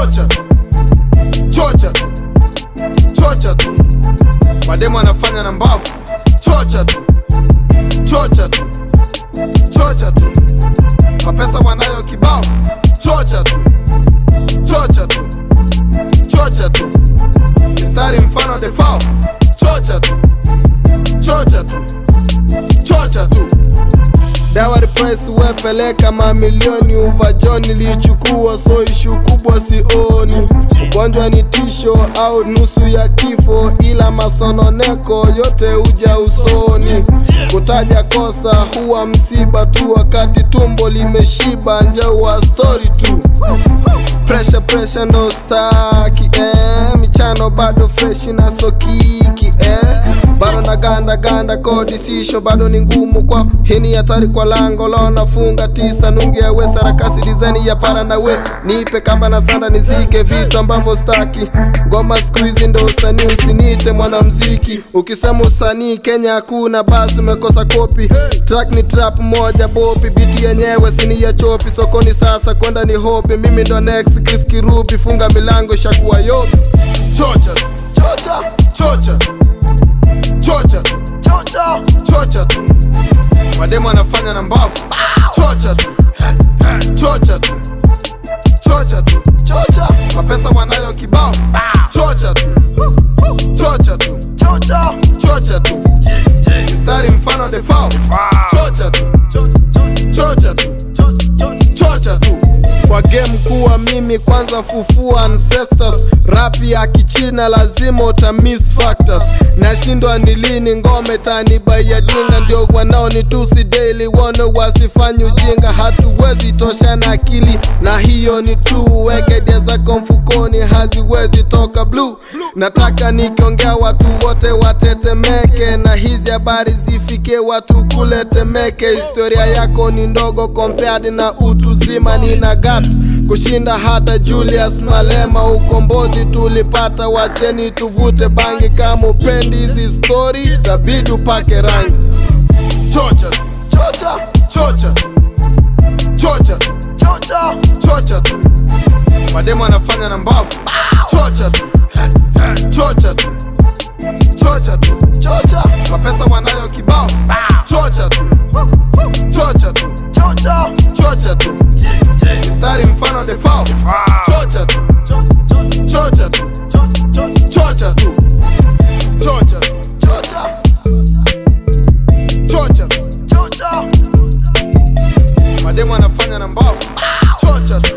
chocha chocha chocha tu, mademo anafanya na mbavu, chocha tu chocha tu chocha tu, mapesa wanayo kibao, chocha tu chocha tu chocha tu, mistari mfano defao, chocha tu chocha tu chocha tu. Dawa price wepeleka mamilioni, uvajoni lichukua, so ishu kubwa sioni. Ugonjwa ni tisho au nusu ya kifo, ila masononeko yote uja usoni. Kutaja kosa huwa msiba tu, wakati tumbo limeshiba njewa story tu. Pressure ndo staki michano bado fresh na sokiki bado na ganda kodi sisho bado ni ngumu kwa hini hatari kwa lango lona funga 9 nungi ya we sarakasi design ya para na we nipe kamba na sanda nizike vitu ambavyo staki. Ngoma squeeze ndo usanii, usinite mwanamuziki. Ukisema usanii Kenya hakuna basi umekosa kopi. Track ni trap moja bopi, beat yenyewe sini ya chopi. Sokoni sasa kwenda ni hope, mimi ndo next Chris Kirubi, funga milango ishakuwa yopi. Chocha chocha chocha chocha chocha chocha tu, mademo anafanya na mbavu, chocha tu chocha tu chocha tu chocha, mapesa wanayo kibao, chocha tu chocha tu chocha chocha tu, mistari mfano defao, chocha tu chocha tu chocha tu. Kwa game kuwa mimi kwanza fufua ancestors, rapi ya kichina lazima uta miss factors. Nashindwa ni lini ngome tanibaya jinga, ndio wanao nitusi daily wano wasifanyi ujinga. Hatuwezi tosha na akili na hiyo ni true, weke dia zako mfukoni haziwezi toka blue. Nataka nikiongea watu wote watetemeke, na hizi habari zifike watu kule Temeke. Historia yako ni ndogo compared na utu zima, nina guts kushinda hata Julius Malema. Ukombozi tulipata, wacheni tuvute bangi. Kama upendi hizi story tabidi upake rangi. Chocha chocha chocha chocha chocha chocha tu, mademo anafanya na mbavu, chocha tu chocha tu chocha tu chocha, mapesa wanayo kibao, chocha tu chocha tu chocha chocha tu, mistari mfano defao, chocha tu chocha tu chocha tu chocha chocha chocha chocha, mademo anafanya na mbavu, chocha tu